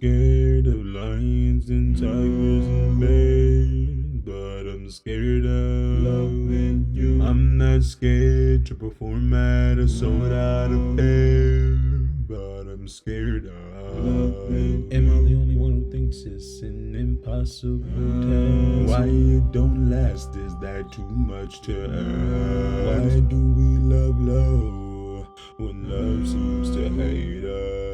scared of lions and tigers and bears, but I'm scared of loving you. I'm not scared to perform at a sold-out affair, but I'm scared of loving you. Am I the only one who thinks it's an impossible task? Why it don't last? Is that too much to ask? Why do we love love when love seems to hate us?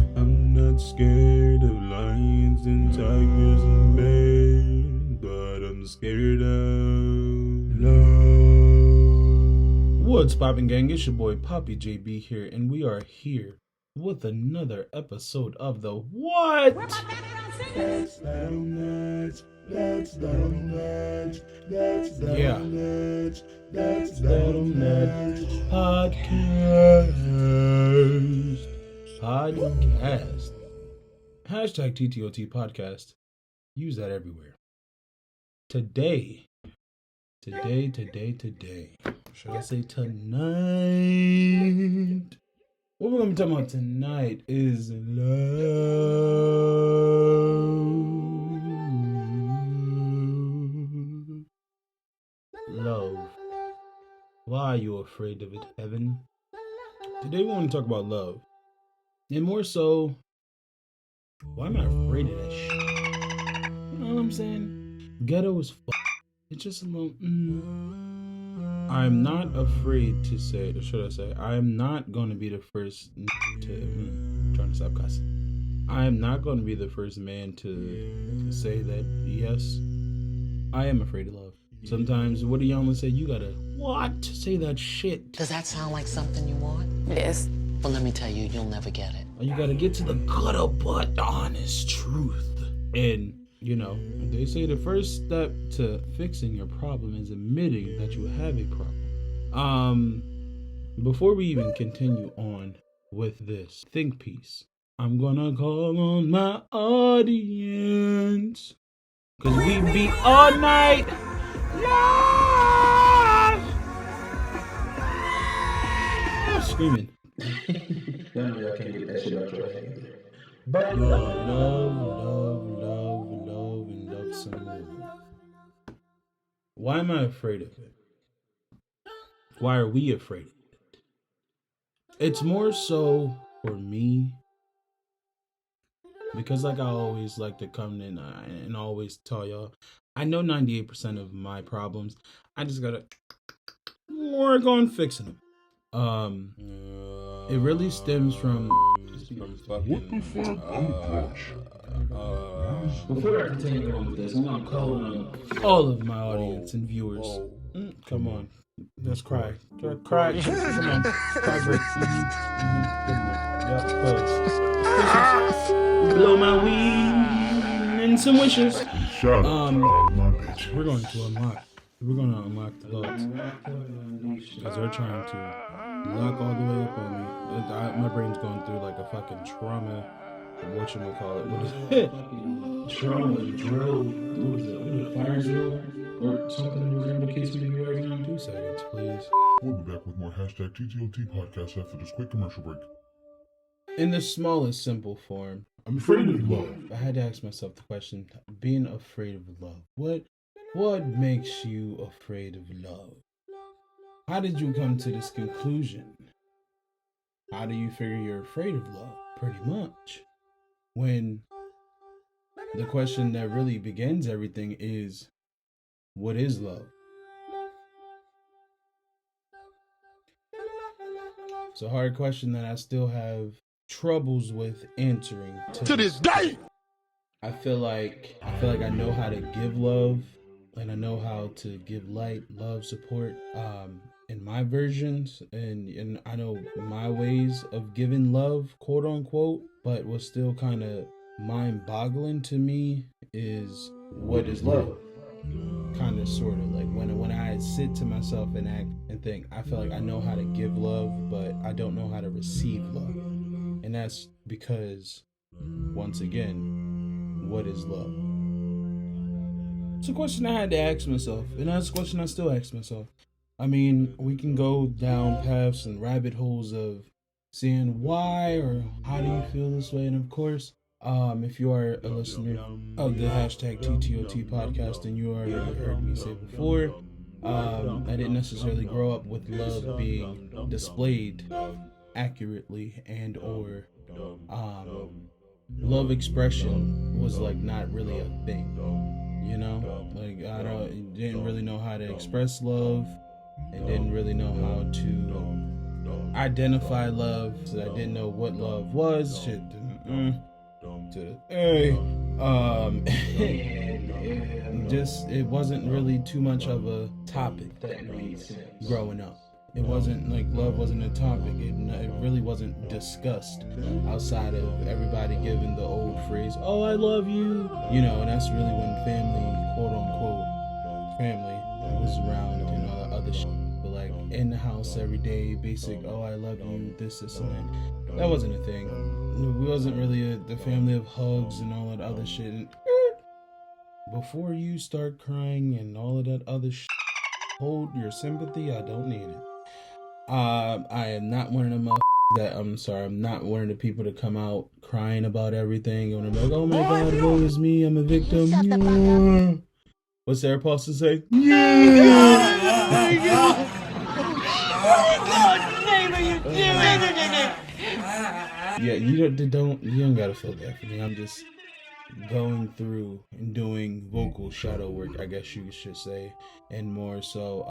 I'm not scared of lions and tigers and bears, but I'm scared of love. What's poppin', gang? It's your boy Poppy JB here, and we are here with another episode of the What? That's that on that. That's that on that. That's that on that. That's that on that. Podcast. Hashtag TTOT podcast. Use that everywhere. Today. Should I say tonight? What we're going to be talking about tonight is love. Why are you afraid of it, Evan? Today we want to talk about love. And more so, why am I afraid of that shit? You know what I'm saying? Ghetto is it's just a little I'm not afraid to say, or should I say, I am not going to be the first to trying to stop cussing. I am not going to be the first man to say that, yes, I am afraid of love. Sometimes, what do y'all say? You gotta, what? Say that shit. Does that sound like something you want? Yes. Well, let me tell you, you'll never get it. You gotta get to the gutter but honest truth. And, you know, they say the first step to fixing your problem is admitting that you have a problem. Before we even continue on with this think piece, I'm gonna call on my audience, cause we be all night live. I'm screaming. I can't get that shit out your head. But love some more. Why am I afraid of it? Why are we afraid of it? It's more so for me, because like I always like to come in and always tell y'all, I know 98% of my problems. I just gotta work on fixing them. It really stems from What the fuck? before I continue on with this, I'm gonna call on all of my audience and viewers. Come on, let's cry. Cry. Come on, cry break. Yep, close. Blow my weed and some wishes. Shut up, my bitch. We're going to unlock the thoughts, because they're trying to lock all the way up on me. My brain's going through like a fucking trauma. Whatchamacallit? What is it? Trauma drill. What is it? Fire drill? Or something whatever the case may be right now. 2 seconds, please. We'll be back with more hashtag TTOT podcast after this quick commercial break. In the smallest simple form, I'm afraid of love. I had to ask myself the question, being afraid of love. What makes you afraid of love? How did you come to this conclusion? How do you figure you're afraid of love? Pretty much. When the question that really begins everything is, what is love? It's a hard question that I still have troubles with answering to this day. I feel like I know how to give love, and I know how to give light, love, support, in my versions, and I know my ways of giving love, quote unquote. But what's still kind of mind-boggling to me is, what is love? Kind of, sort of, like when I sit to myself and act and think, I feel like I know how to give love, but I don't know how to receive love. And that's because, once again, what is love? It's a question I had to ask myself, and that's a question I still ask myself. I mean, we can go down paths and rabbit holes of seeing why or how do you feel this way. And of course, if you are a listener of the hashtag TTOT podcast, and you already heard me say before, I didn't necessarily grow up with love being displayed accurately, and or love expression was like not really a thing. You know, like didn't really know how to express love, and didn't really know how to identify love. So I didn't know what love was. Shit. Just it wasn't really too much of a topic that made sense growing up. It wasn't like love wasn't a topic. It really wasn't discussed outside of everybody giving the old phrase, "Oh, I love you." You know, and that's really when family, quote unquote, family was around and all that other shit. But like in the house every day, basic, "Oh, I love you," this and that. That wasn't a thing. We wasn't really the family of hugs and all that other shit. And before you start crying and all of that other shit, hold your sympathy. I don't need it. I am not one of them that I'm not one of the people to come out crying about everything and I'm like, "Oh my God, woe is me, I'm a victim." Yeah. What's Sarah supposed to say? Yeah. Yeah, you don't gotta feel bad for me. I'm just going through and doing vocal shadow work, I guess you should say, and more so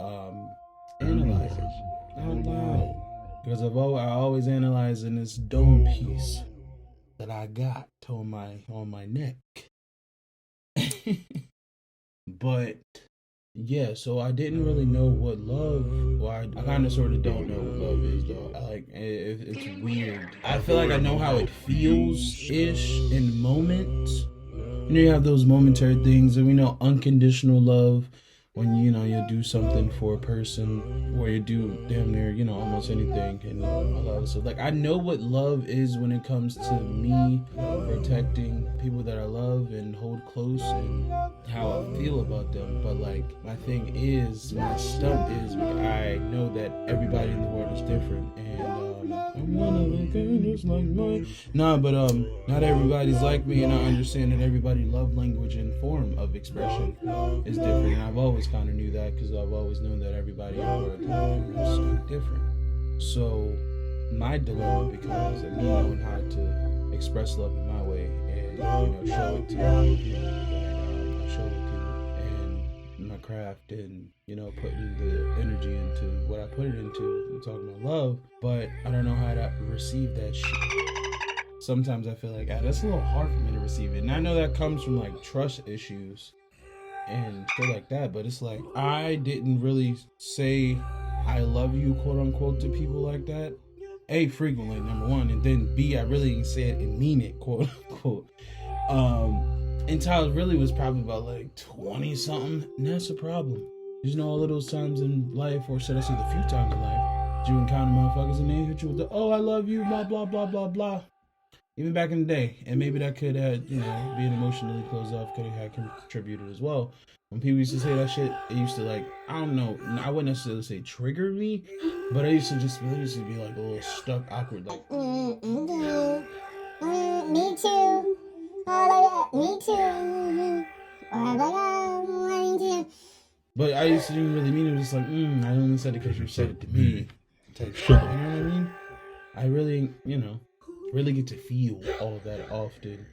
analyzing out loud, because I always analyze in this dome piece that I got on my neck. But yeah, so I didn't really know what love. Well, I kind of sort of don't know what love is, though. It's weird. I feel like I know how it feels ish in moments. You know, you have those momentary things, and we know unconditional love when you do something for a person, or you do damn near almost anything, and love. So like I know what love is when it comes to me protecting people that I love and hold close, and how I feel about them. But like my thing is, my stump is, I know that everybody in the world is different, and I'm one of the kindest like mine. Not everybody's like me, and I understand that everybody's love language and form of expression is different. And I've always kind of knew that, because I've always known that everybody in the world is different. So my dilemma becomes that me knowing how to express love in my way, and show it to people that I show it to, and my craft, and putting the energy into what I put it into, and talking about love. But I don't know how to receive that shit. Sometimes I feel like that's a little hard for me to receive it, and I know that comes from like trust issues and shit like that. But it's like I didn't really say "I love you" quote unquote to people like that. A, frequently, number one, and then B, I really didn't say it and mean it quote unquote. Until I really was probably about like 20 something, and that's a problem. All of those times in life, or should I say the few times in life, you encounter motherfuckers and they hit you with the "Oh, I love you," blah blah blah blah blah. Even back in the day, and maybe that could have, being emotionally closed off could have contributed as well. When people used to say that shit, it used to like, I don't know, I wouldn't necessarily say trigger me, but I used to be like a little stuck, awkward, like, me too. Oh, me too. But I used to didn't really mean it. It was just like, I only said it because you said it to me, type shit. You know what I mean? I really, really get to feel all that often,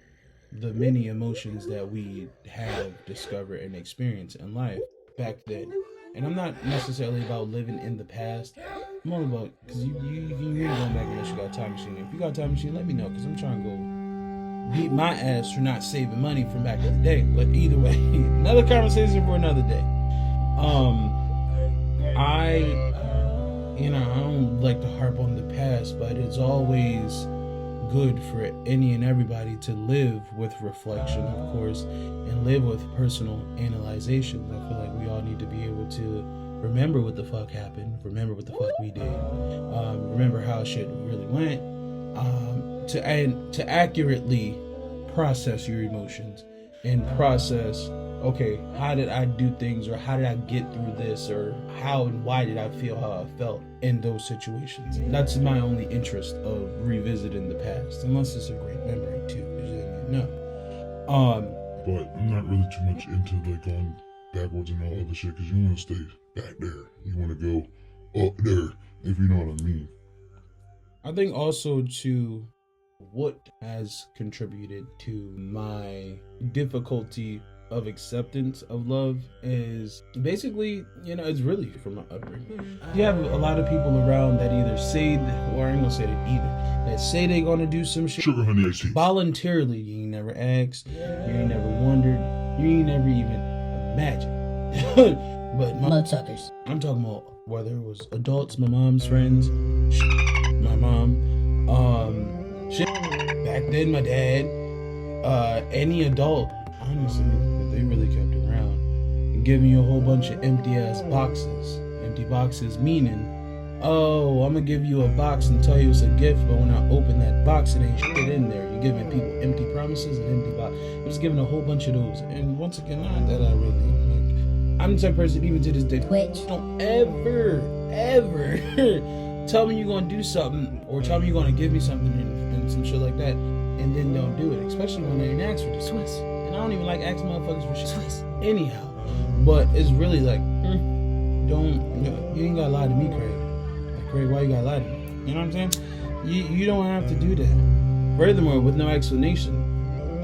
the many emotions that we have discovered and experienced in life back then. And I'm not necessarily about living in the past. I'm all about, because you can really go back unless you got a time machine. If you got a time machine, let me know, because I'm trying to go beat my ass for not saving money from back in the day. But either way, another conversation for another day. I don't like to harp on the past, but it's always good for any and everybody to live with reflection, of course, and live with personal analyzation. I feel like we all need to be able to remember what the fuck happened, remember what the fuck we did, remember how shit really went, to accurately process your emotions and process okay, how did I do things, or how did I get through this, or how and why did I feel how I felt in those situations. That's my only interest of revisiting the past, unless it's a great memory too, because then you know. But I'm not really too much into like going backwards and all other shit, because you want to stay back there. You want to go up there, if you know what I mean. I think also to what has contributed to my difficulty of acceptance of love is basically, it's really from my upbringing. You have a lot of people around that either say, or I ain't gonna say that either, that say they gonna do some shit Sugar honey iced tea. voluntarily. You ain't never asked, you ain't never wondered, you ain't never even imagined. But Mudsuckers. I'm talking about whether it was adults, my mom's friends, my mom, shit, back then my dad, any adult, honestly, that they really kept around, and giving you a whole bunch of empty ass boxes. Empty boxes meaning, oh, I'm gonna give you a box and tell you it's a gift, but when I open that box, it ain't shit in there. You're giving people empty promises and empty box. I'm just giving a whole bunch of those. And once again, not that I really like. I'm the type of person, even to this day, Twitch. don't ever tell me you're gonna do something, or tell me you're gonna give me something and some shit like that, and then don't do it. Especially when I ain't asked for this. Swiss. And I don't even like asking motherfuckers for shit. Swiss. Anyhow, but it's really like, you ain't gotta lie to me, Craig. Like, Craig, why you gotta lie to me? You know what I'm saying? You don't have to do that. Furthermore, with no explanation.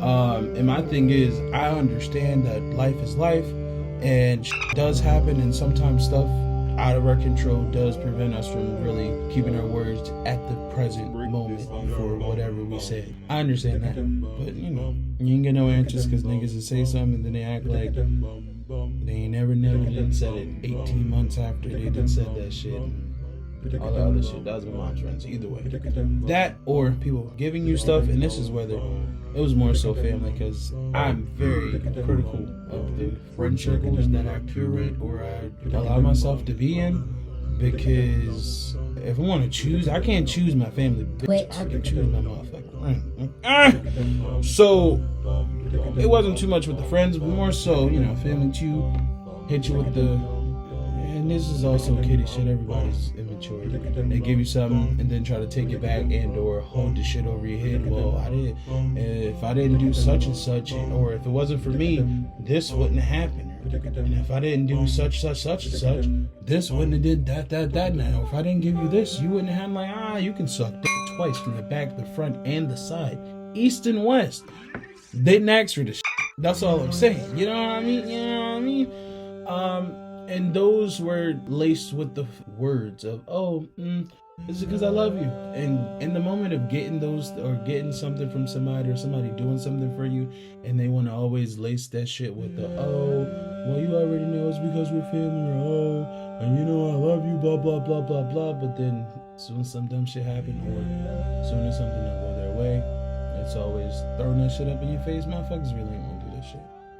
And my thing is, I understand that life is life, and shit does happen, and sometimes stuff out of our control does prevent us from really keeping our words at the present moment for whatever we say. I understand that, but you ain't get no answers because niggas will say something and then they act like they ain't never done said it 18 months after they done said that shit. All the other shit. That was my mom's friends. Either way, that or people giving you stuff, and this is whether it was more so family, because I'm very critical of the friend circles that I curate or I allow myself to be in, because if I want to choose, I can't choose my family, bitch. I can choose my motherfucking friend. So it wasn't too much with the friends, but more so, family too hit you with the. And this is also kitty shit. Everybody's immature. They give you something and then try to take it back and or hold the shit over your head. Well, if I didn't do such and such, or if it wasn't for me, this wouldn't have happened. And if I didn't do such and such, this wouldn't have did that now. If I didn't give you this, you wouldn't have you can suck dick twice from the back, the front, and the side, east and west. Didn't ask for this shit. That's all I'm saying. You know what I mean? And those were laced with the words of, this is because I love you. And in the moment of getting those, or getting something from somebody, or somebody doing something for you, and they want to always lace that shit with the, well, you already know it's because we're family, or, and I love you, blah, blah, blah, blah, blah. But then as soon as some dumb shit happen, or as soon as something don't go their way, it's always throwing that shit up in your face. Motherfuckers really ain't gonna do that shit.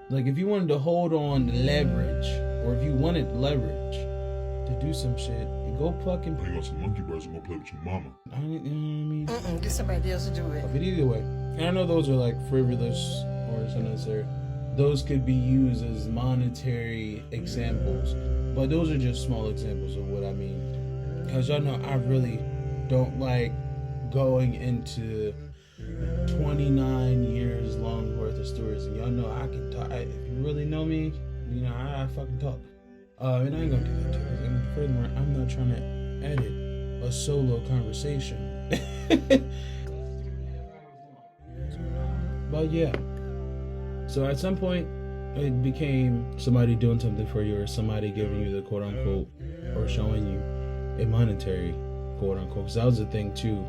Like, if you wanted to hold on leverage, or if you wanted leverage to do some shit, you go fucking. Bring on some monkey bars and go play with your mama. You know what I mean? Get somebody else to do it. But either way, and I know those are like frivolous or unnecessary. Those could be used as monetary examples, but those are just small examples of what I mean. Because y'all know I really don't like going into 29 years long worth of stories, and y'all know I can talk. If you really know me, I fucking talk. And I ain't gonna do that too. And furthermore, I'm not trying to edit a solo conversation. But yeah. So at some point, it became somebody doing something for you, or somebody giving you the quote unquote, or showing you a monetary quote unquote. Because that was the thing too.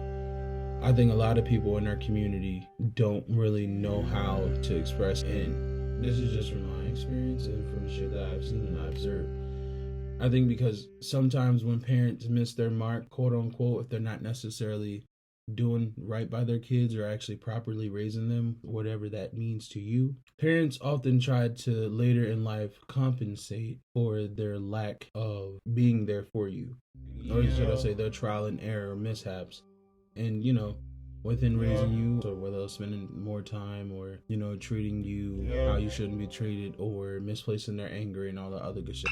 I think a lot of people in our community don't really know how to express, and this is just from my experience and from shit that I've seen and I've observed. I think because sometimes when parents miss their mark, quote unquote, if they're not necessarily doing right by their kids or actually properly raising them, whatever that means to you, parents often try to later in life compensate for their lack of being there for you. Or should I say their trial and error mishaps. And, within raising you, or whether they're spending more time, or, you know, treating you how you shouldn't be treated, or misplacing their anger and all the other good shit.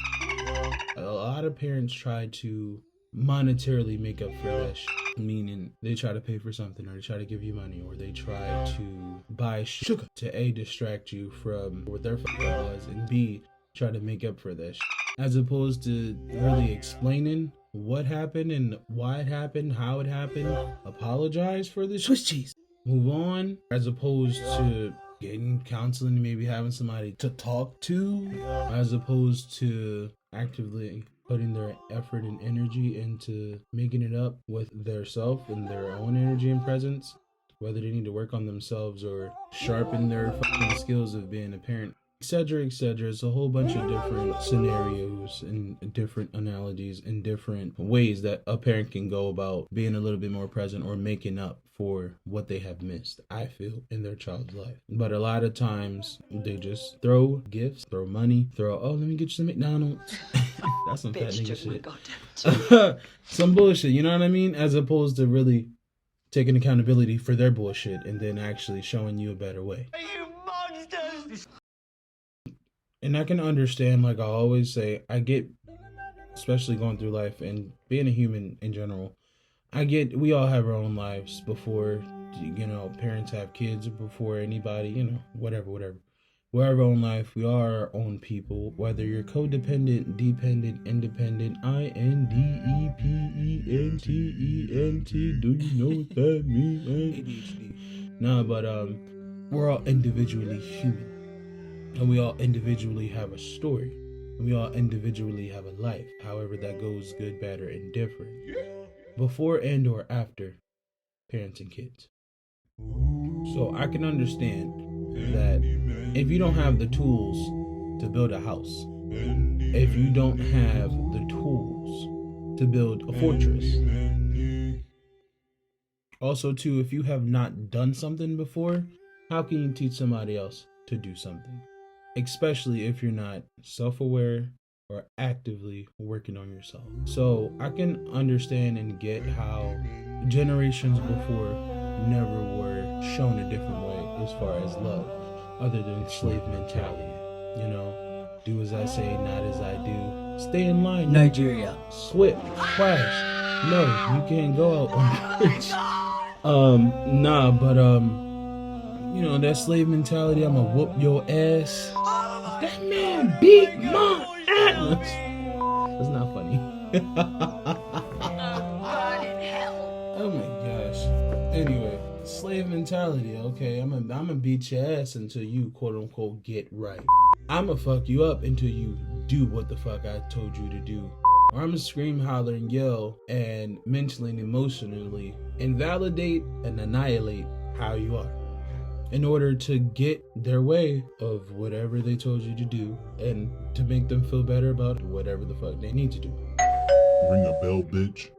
A lot of parents try to monetarily make up for that shit. Meaning they try to pay for something, or they try to give you money, or they try to buy sugar to A, distract you from what their fuck was, and B, try to make up for that shit. As opposed to really explaining what happened and why it happened, how it happened, apologize for the Swiss cheese, move on, as opposed to getting counseling, maybe having somebody to talk to, as opposed to actively putting their effort and energy into making it up with their self and their own energy and presence, whether they need to work on themselves or sharpen their fucking skills of being a parent, etc., etc. It's a whole bunch of different scenarios and different analogies and different ways that a parent can go about being a little bit more present or making up for what they have missed, I feel, in their child's life. But a lot of times they just throw gifts, throw money, oh, let me get you some McDonald's. That's some fat nigga shit. Some bullshit, you know what I mean? As opposed to really taking accountability for their bullshit and then actually showing you a better way. You monsters! And I can understand, like I always say, I get, especially going through life and being a human in general, I get, we all have our own lives before, you know, parents have kids, before anybody, you know, whatever. We have our own life. We are our own people, whether you're codependent, dependent, independent, INDEPENDENT. Do you know what that means? ADHD. Nah, but we're all individually human. And we all individually have a story. And we all individually have a life. However that goes, good, bad, or indifferent. Before and or after parents and kids. So I can understand that if you don't have the tools to build a house, if you don't have the tools to build a fortress, also too, if you have not done something before, how can you teach somebody else to do something? Especially if you're not self-aware or actively working on yourself. So I can understand and get how generations before never were shown a different way as far as love, other than slave mentality. You know, do as I say, not as I do. Stay in line. Nigeria. Swift. Flash. No, you can't go out on the bridge. You know, that slave mentality, I'ma whoop your ass. That man beat my ass. That's not funny. Oh my gosh. Anyway, slave mentality, okay? I'm gonna beat your ass until you quote unquote get right. I'ma fuck you up until you do what the fuck I told you to do. Or I'm gonna scream, holler, and yell, and mentally and emotionally invalidate and annihilate how you are, in order to get their way of whatever they told you to do, and to make them feel better about whatever the fuck they need to do. Ring a bell, bitch.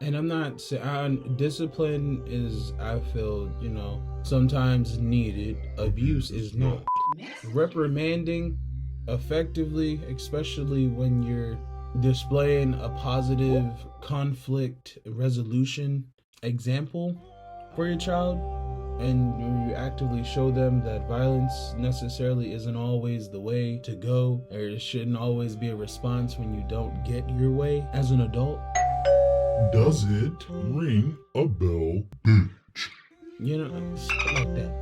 And I'm not saying discipline is, I feel, you know, sometimes needed. Abuse is not. Reprimanding effectively, especially when you're displaying a positive conflict resolution example for your child, and you actively show them that violence necessarily isn't always the way to go, or it shouldn't always be a response when you don't get your way as an adult. Does it ring a bell, bitch? You know, shit like that.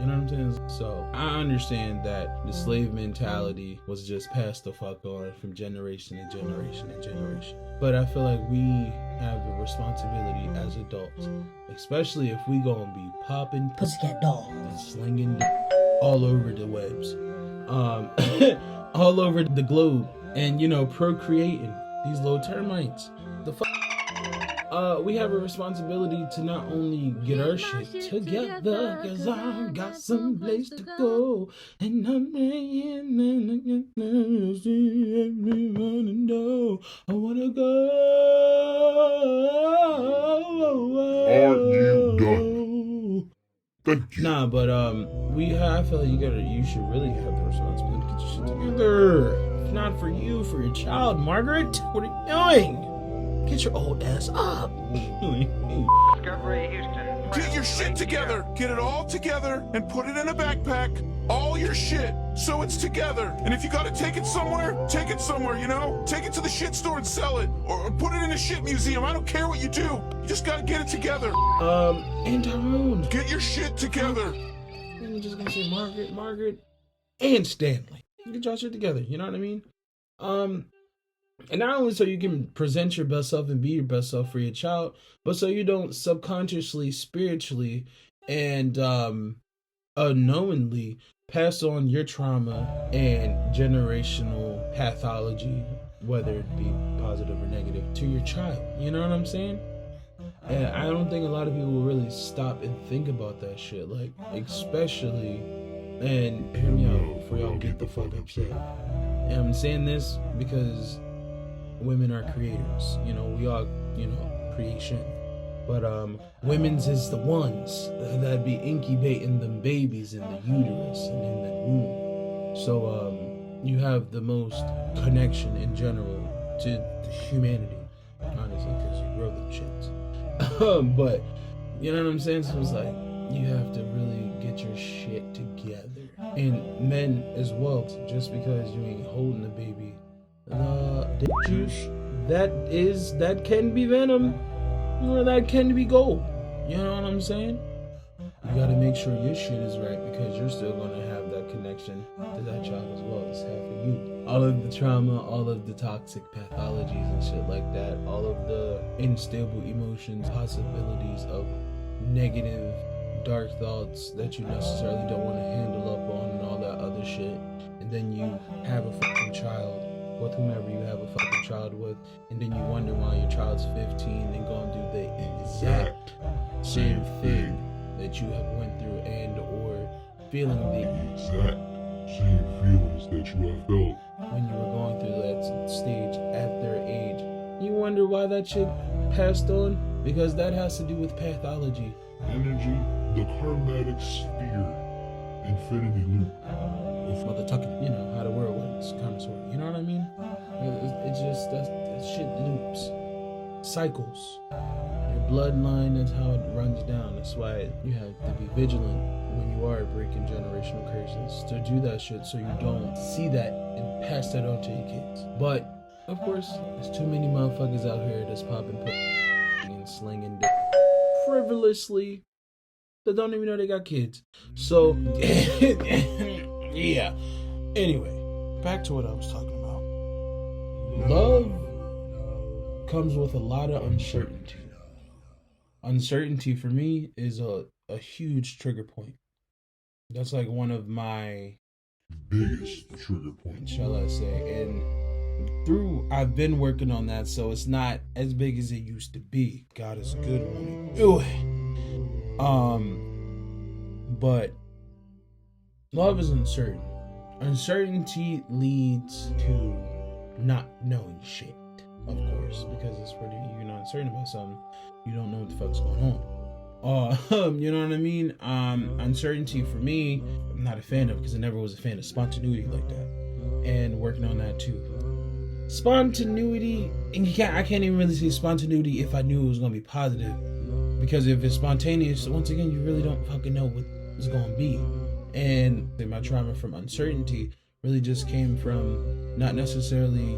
You know what I'm saying? So I understand that the slave mentality was just passed the fuck on from generation to generation to generation. But I feel like we have a responsibility as adults, especially if we gonna be popping Pussycat doll and slinging all over the webs, all over the globe, and, you know, procreating these little termites. The fuck. We have a responsibility to not only get our shit together, cause I got some place to go, and I'm I wanna go. Are you done? Thank you. Nah, but we have, I feel like you should really have the responsibility to get your shit together. If not for you, for your child, Margaret. What are you doing? Get your old ass up. Discovery Houston. Get your shit together. Get it all together and put it in a backpack. All your shit, so it's together. And if you gotta take it somewhere, you know? Take it to the shit store and sell it. Or put it in a shit museum. I don't care what you do. You just gotta get it together. And Tyrone. Get your shit together. I'm just gonna say Margaret, and Stanley. Get y'all shit together, you know what I mean? And not only so you can present your best self and be your best self for your child, but so you don't subconsciously, spiritually, and unknowingly pass on your trauma and generational pathology, whether it be positive or negative, to your child. You know what I'm saying? And I don't think a lot of people will really stop and think about that shit. Like, especially, and hear me out before y'all get the fuck upset. And I'm saying this because women are creators. You know, we are, you know, creation. But women's is the ones that be incubating them babies in the uterus and in the womb. So you have the most connection in general to humanity, honestly, because you grow them shits. But you know what I'm saying? So it's like you have to really get your shit together. And men as well, just because you ain't holding the baby, the juice that can be venom. Or that can be gold. You know what I'm saying? You gotta make sure your shit is right because you're still gonna have that connection to that child as well. It's half of you. All of the trauma, all of the toxic pathologies and shit like that, all of the unstable emotions, possibilities of negative, dark thoughts that you necessarily don't want to handle up on and all that other shit. And then you have a fucking child with whomever you have a fucking child with, and then you wonder why your child's 15 and gonna do the exact same thing that you have went through and or feeling the exact same feelings that you have felt when you were going through that stage at their age. You wonder why that shit passed on, because that has to do with pathology. Energy, the karmatic sphere, infinity loop. Motherfucking, you know, how the world works, kind of sort of, you know what I mean? It's just, that shit loops, cycles. Your bloodline, that's how it runs down. That's why you have to be vigilant when you are breaking generational curses, to do that shit so you don't see that and pass that on to your kids. But, of course, there's too many motherfuckers out here that's popping and slinging dick frivolously that don't even know they got kids. So, yeah. Anyway, back to what I was talking about. Love comes with a lot of uncertainty. Uncertainty for me is a huge trigger point. That's like one of my biggest trigger points, shall I say. And I've been working on that, so it's not as big as it used to be. God is good on it. But love is uncertain. Uncertainty leads to not knowing shit, of course, because it's pretty, you're not uncertain about something, you don't know what the fuck's going on. You know what I mean? Uncertainty for me, I'm not a fan of, because I never was a fan of spontaneity like that, and working on that too. Spontaneity, and I can't even really say spontaneity if I knew it was gonna be positive, because if it's spontaneous, once again, you really don't fucking know what it's gonna be. And my trauma from uncertainty really just came from not necessarily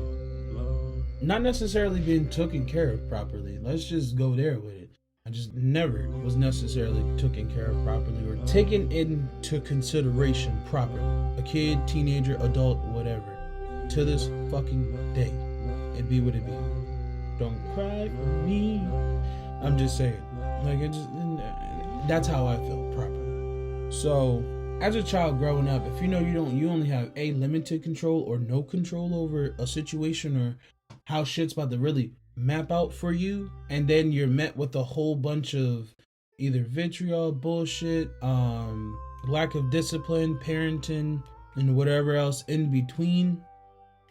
being taken care of properly. Let's just go there with it. I just never was necessarily taken care of properly or taken into consideration properly. A kid, teenager, adult, whatever. To this fucking day. It be what it be. Don't cry for me. I'm just saying. Like, that's how I felt properly. So, as a child growing up, if you know you only have a limited control or no control over a situation or how shit's about to really map out for you, and then you're met with a whole bunch of either vitriol, bullshit, lack of discipline, parenting, and whatever else in between.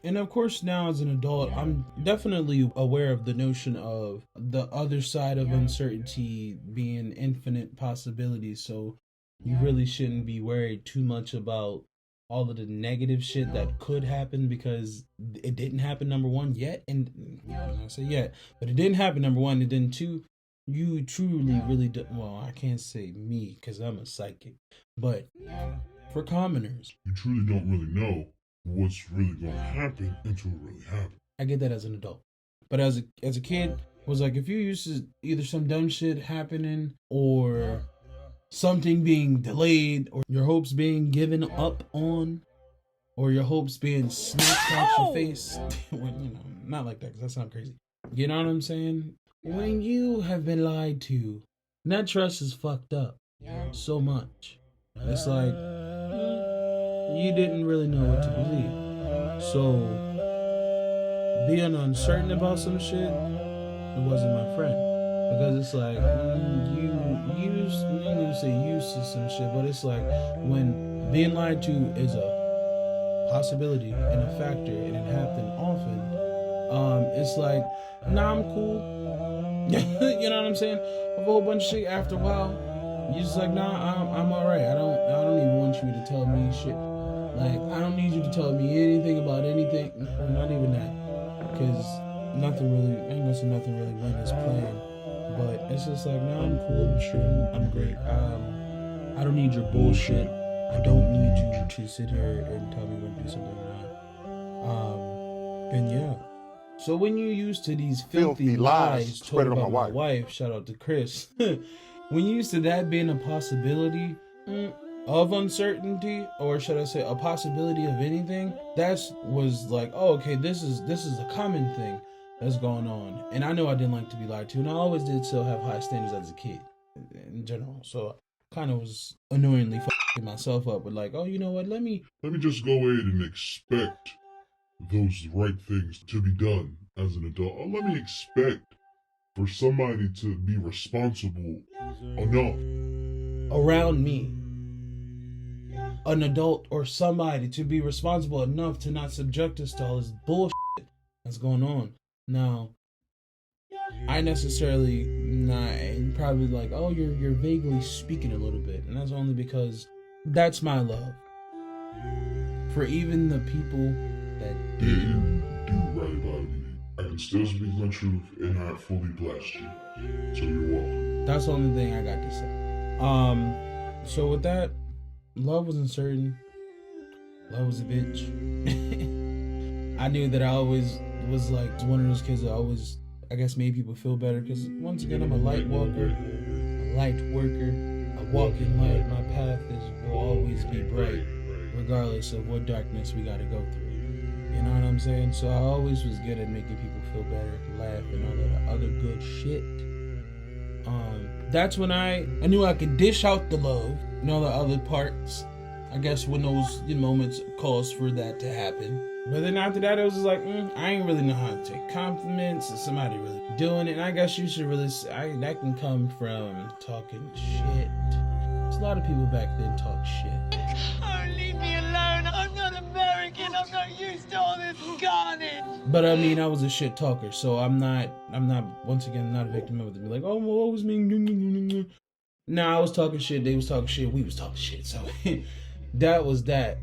And of course, now as an adult, I'm definitely aware of the notion of the other side of uncertainty being infinite possibilities. So you really shouldn't be worried too much about all of the negative shit that could happen, because it didn't happen, number one, yet. And I say yet, but it didn't happen, number one. And then two, you truly really do. Well, I can't say me because I'm a psychic, but for commoners, you truly don't really know what's really going to happen until it really happens. I get that as an adult, but as a kid, was like if you used to either some dumb shit happening or something being delayed or your hopes being given up on or your hopes being snatched out your face. Well, you know, not like that because that sounds crazy. You know what I'm saying? When you have been lied to, that trust is fucked up so much. It's like you didn't really know what to believe. So being uncertain about some shit, it wasn't my friend. Because it's like you didn't even say used to some shit, but it's like when being lied to is a possibility and a factor and it happened often, it's like, nah, I'm cool. You know what I'm saying? A whole bunch of shit after a while, you're just like, nah, I'm alright. I don't even want you to tell me shit. Like, I don't need you to tell me anything about anything. Not even that. Because nothing really, I ain't gonna say nothing really went as planned. But it's just like, nah, I'm cool, I'm sure, I'm great. I don't need your bullshit. I don't need you to sit here and tell me when to do something or not. And yeah. So when you used to these filthy lies told about my wife, shout out to Chris. When you used to that being a possibility of uncertainty, or should I say a possibility of anything, that was like, oh, okay, this is a common thing that's going on. And I know I didn't like to be lied to, and I always did still have high standards as a kid in general. So I kind of was annoyingly fucking myself up with like, oh, you know what, let me just go ahead and expect those right things to be done as an adult. Or let me expect for somebody to be responsible enough around me, an adult or somebody to be responsible enough to not subject us to all this bullshit that's going on. Now, I necessarily not, and probably like, oh, you're vaguely speaking a little bit, and that's only because that's my love for even the people that didn't do right by me. I can still speak my truth and not fully blast you. So you're welcome. That's the only thing I got to say. So with that, love was uncertain. Love was a bitch. I knew that I always was like one of those kids that always, I guess, made people feel better. Because once again, I'm a light walker, a light worker, a walking light. My path will always be bright, regardless of what darkness we got to go through. You know what I'm saying? So I always was good at making people feel better, laugh, and all that other good shit. That's when I knew I could dish out the love and all the other parts. I guess when those moments caused for that to happen. But then after that, it was just like, I ain't really know how to take compliments or somebody really doing it. And I guess you should really, that can come from talking shit. There's a lot of people back then talk shit. Oh, leave me alone. I'm not American. I'm not used to all this carnage. But I mean, I was a shit talker, so I'm not, once again, not a victim of it. Be like, oh, well, it was me. Nah, I was talking shit. They was talking shit. We was talking shit. So that was that.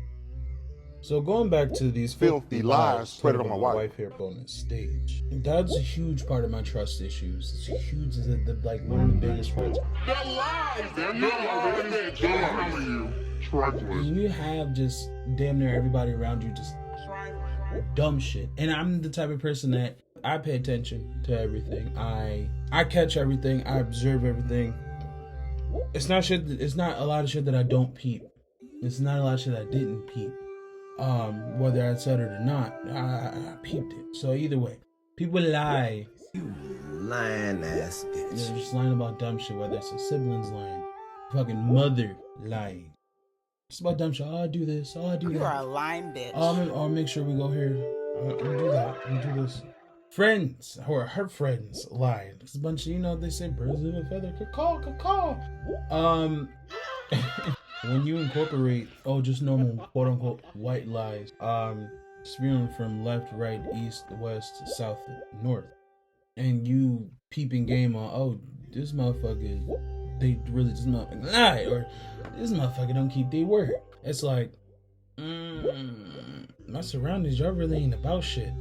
So going back to these filthy lies spread on my wife here on the stage. That's a huge part of my trust issues. It's huge, like one of the biggest parts. They're lies. They're not you have just damn near everybody around you just dumb shit. And I'm the type of person that I pay attention to everything. I catch everything. I observe everything. It's not shit. It's not a lot of shit that I don't peep. It's not a lot of shit I didn't peep. Whether I said it or not, I peeped it. So either way, people lie. You lying ass bitch. They're just lying about dumb shit, whether it's a sibling's lying, fucking mother lying. It's about dumb shit. Oh, I do this. Oh, I do that. You are a lying bitch. I'll make sure we go here. I'll do that. I'll do this. Friends, or her friends, lying. It's a bunch of, they say birds of a feather. Caw. When you incorporate, just normal, quote unquote, white lies, spewing from left, right, east, west, south, north, and you peeping game on, this motherfucker, this motherfucker lie, or this motherfucker don't keep their word. It's like, my surroundings, y'all really ain't about shit.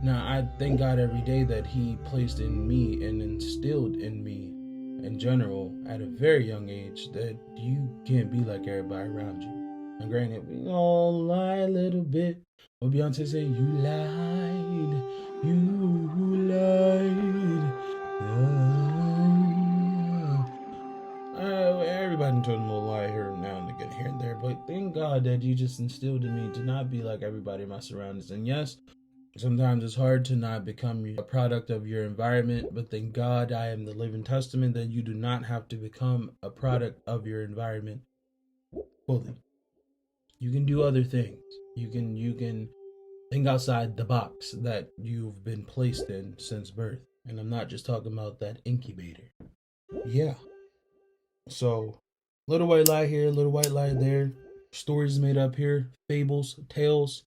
Now, I thank God every day that he placed in me and instilled in me in general at a very young age that you can't be like everybody around you. And granted, we all lie a little bit. What Beyonce say, you lied, you lied. Everybody told them a lie here and now and again, here and there. But thank God that you just instilled in me to not be like everybody in my surroundings. And yes, sometimes it's hard to not become a product of your environment, but thank God I am the living testament that you do not have to become a product of your environment fully. You can do other things. You can think outside the box that you've been placed in since birth. And I'm not just talking about that incubator. Yeah. So, little white lie here, little white lie there. Stories made up here, fables, tales.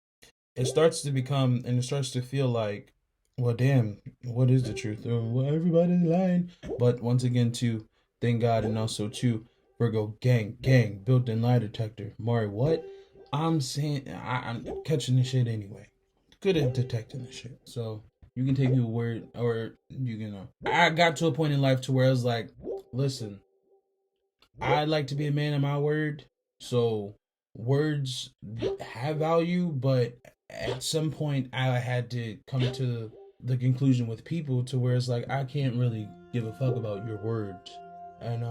It starts to become, and it starts to feel like, well, damn, what is the truth? Well, everybody's lying. But once again, too, thank God, and also, too, Virgo, gang, built-in lie detector. Mari, what? I'm saying, I'm catching this shit anyway. Good at detecting this shit. So, you can take your word, or you can, I got to a point in life to where I was like, listen, I like to be a man of my word. So, words have value, but at some point I had to come to the conclusion with people to where it's like I can't really give a fuck about your words and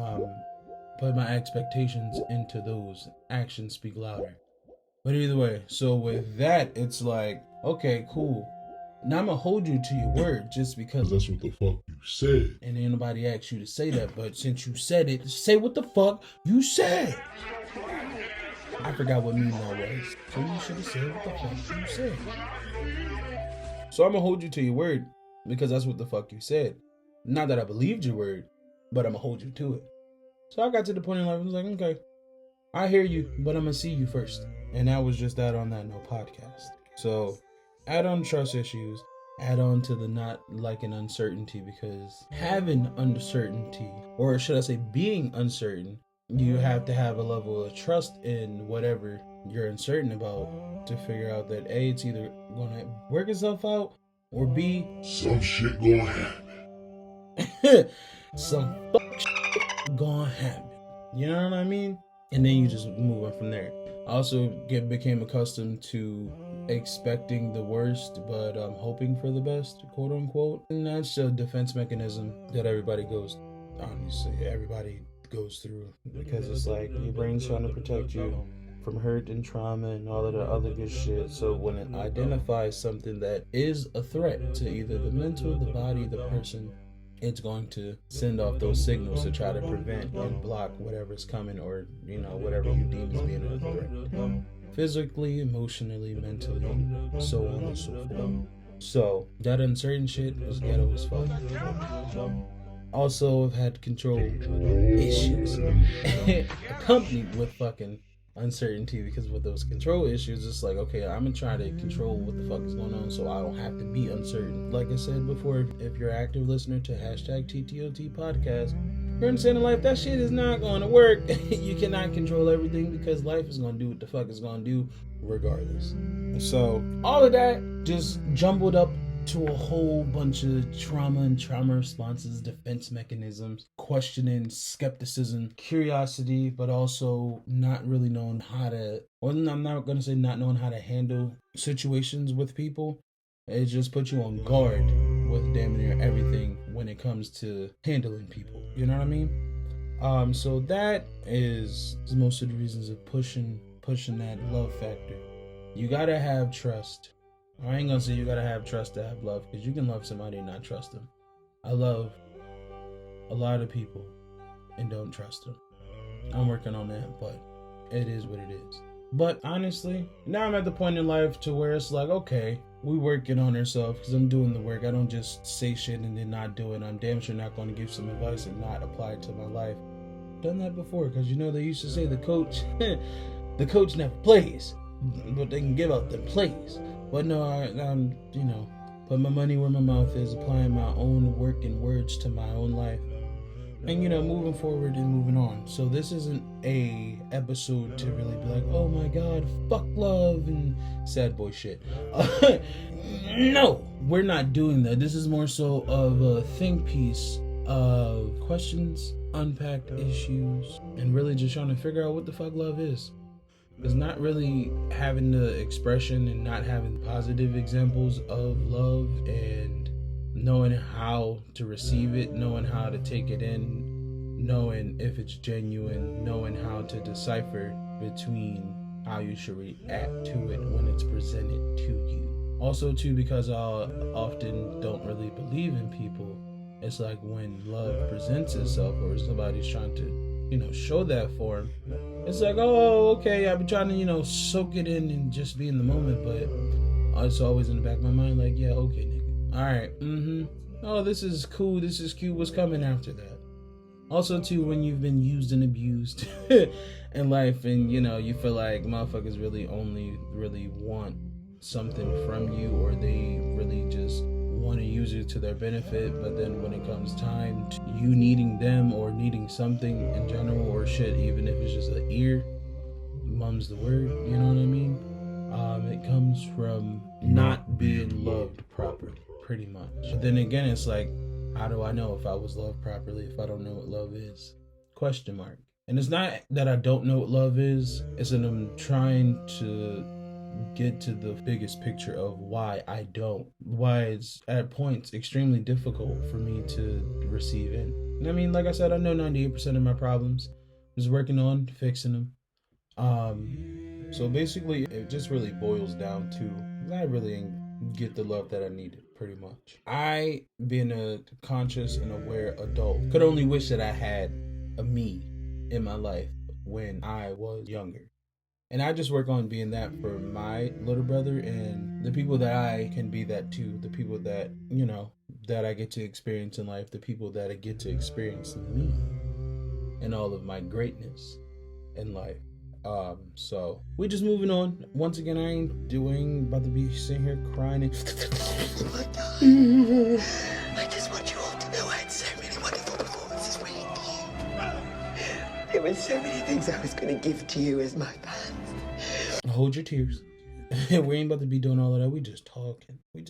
put my expectations into those. Actions speak louder. But either way, so with that, it's like, okay, cool. Now I'm gonna hold you to your word just because that's what the fuck you said. And ain't nobody asked you to say that, but since you said it, say what the fuck you said. I forgot what meme that was. So you should have said what the fuck you said. So I'm gonna hold you to your word because that's what the fuck you said. Not that I believed your word, but I'm gonna hold you to it. So I got to the point in life, I was like, okay, I hear you, but I'm gonna see you first. And that was just that on that no podcast. So add on trust issues, add on to the not liking uncertainty, because having uncertainty, or should I say being uncertain, you have to have a level of trust in whatever you're uncertain about to figure out that A, it's either gonna work itself out, or B, some shit gonna happen. some shit gonna happen. You know what I mean? And then you just move on from there. I also became accustomed to expecting the worst, but hoping for the best, quote unquote. And that's a defense mechanism that everybody goes through, because it's like your brain's trying to protect you from hurt and trauma and all of the other good shit. So when it identifies something that is a threat to either the mental, the body, the person, it's going to send off those signals to try to prevent and block whatever's coming, or whatever you deem as being a threat, physically, emotionally, mentally, so on and so forth. So that uncertain shit is ghetto as fuck. Also, I've had control issues accompanied with fucking uncertainty, because with those control issues, it's like, okay, I'm gonna try to control what the fuck is going on so I don't have to be uncertain. Like I said before, if you're an active listener to #TTOT podcast, you're understanding life, that shit is not going to work. You cannot control everything, because life is going to do what the fuck it's going to do regardless. So all of that just jumbled up to a whole bunch of trauma and trauma responses, defense mechanisms, questioning, skepticism, curiosity, but also not really knowing how to, well, I'm not going to say not knowing how to handle situations with people. It just puts you on guard with damn near everything when it comes to handling people. You know what I mean? So that is most of the reasons of pushing that love factor. You gotta have trust. I ain't gonna say you gotta have trust to have love, because you can love somebody and not trust them. I love a lot of people and don't trust them. I'm working on that, but it is what it is. But honestly, now I'm at the point in life to where it's like, okay, we working on ourselves, because I'm doing the work. I don't just say shit and then not do it. I'm damn sure not going to give some advice and not apply it to my life. Done that before, because they used to say the coach never plays, but they can give out them plays. But no, I'm put my money where my mouth is, applying my own work and words to my own life, and moving forward and moving on. So this isn't a episode to really be like, oh my god, fuck love and sad boy shit. No, we're not doing that. This is more so of a think piece questions, unpacked issues, and really just trying to figure out what the fuck love is. It's not really having the expression and not having positive examples of love and knowing how to receive it, knowing how to take it in, knowing if it's genuine, knowing how to decipher between how you should react to it when it's presented to you. Also too, because I often don't really believe in people, it's like when love presents itself or somebody's trying to, show that form, it's like, oh, okay, I've been trying to, soak it in and just be in the moment, but it's always in the back of my mind, like, yeah, okay, nigga. All right, oh, this is cool, this is cute, what's coming after that? Also, too, when you've been used and abused in life and, you feel like motherfuckers only really want something from you, or they really just want to use it to their benefit, but then when it comes time to you needing them or needing something in general or shit, even if it's just an ear, mum's the word, you know what I mean? It comes from not being loved properly, pretty much. But then again, it's like, how do I know if I was loved properly if I don't know what love is? Question mark. And it's not that I don't know what love is, it's that I'm trying to get to the biggest picture of why I don't. Why it's at points extremely difficult for me to receive in. I mean, like I said, I know 98% of my problems. I'm just working on fixing them. So basically, it just really boils down to I really didn't get the love that I needed, pretty much. I, being a conscious and aware adult, could only wish that I had a me in my life when I was younger. And I just work on being that for my little brother and the people that I can be that to, the people that, that I get to experience in life, the people that I get to experience in me and all of my greatness in life. So we're just moving on. Once again, I ain't about to be sitting here crying and Oh my God. I just want you all to know I had so many wonderful performances waiting for you. There were so many things I was going to give to you as my fans. Hold your tears. We ain't about to be doing all of that. We just talking, man.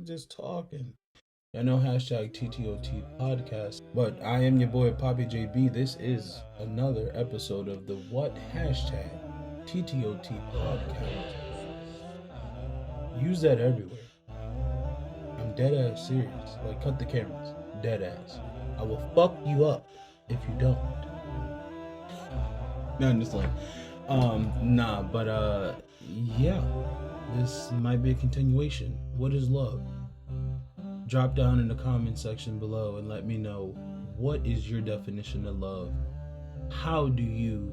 Just talking. I know hashtag TTOT podcast, but I am your boy Poppy JB. This is another episode of the what hashtag TTOT podcast. Use that everywhere. I'm dead ass serious. Like, cut the cameras. Dead ass. I will fuck you up if you don't. No, I'm just like, yeah. This might be a continuation. What is love? Drop down in the comment section below and let me know, what is your definition of love? How do you,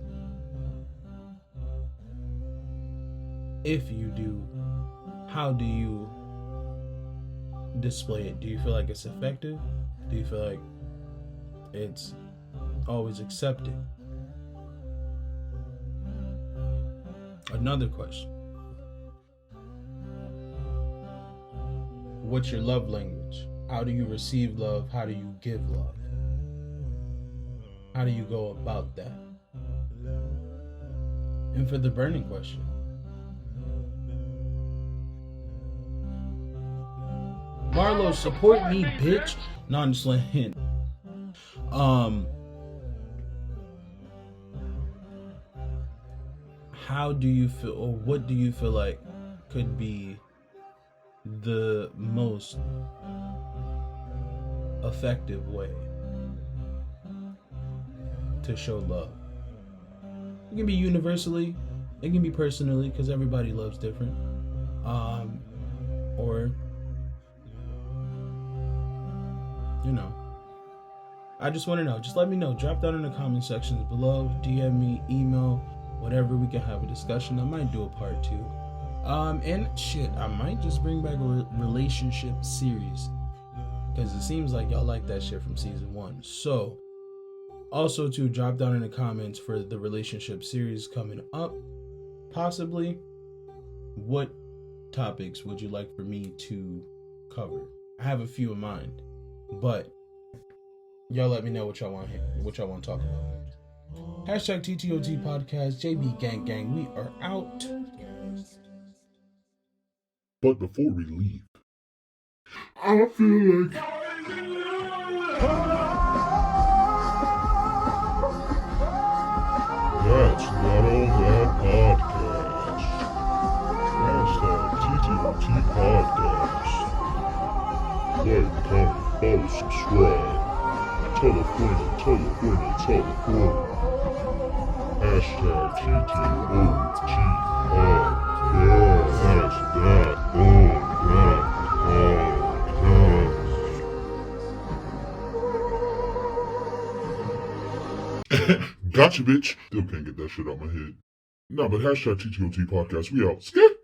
if you do, how do you display it? Do you feel like it's effective? Do you feel like it's always accepted? Another question. What's your love language? How do you receive love? How do you give love? How do you go about that? And for the burning question, Marlo, support me, bitch. No, I'm just like, how do you feel, or what do you feel like could be the most effective way to show love? It can be universally, it can be personally, because everybody loves different. Or, I just want to know. Just let me know. Drop down in the comment sections below. DM me, email, whatever. We can have a discussion. I might do a part 2. And shit, I might just bring back a relationship series, because it seems like y'all like that shit from season 1. So, also to drop down in the comments for the relationship series coming up, possibly, what topics would you like for me to cover? I have a few in mind, but y'all let me know what y'all want to talk about. Hashtag TTOT podcast, JB Gang Gang. We are out. But before we leave, I feel like That's not all that podcast. Hashtag TTOT podcast. Like, comment, follow, subscribe. Tell a friend, tell a friend, tell a friend. Hashtag TTOT podcast. That's not all that podcast. Gotcha, bitch. Still can't get that shit out my head. Nah, but hashtag TTOT podcast. We out. Skip.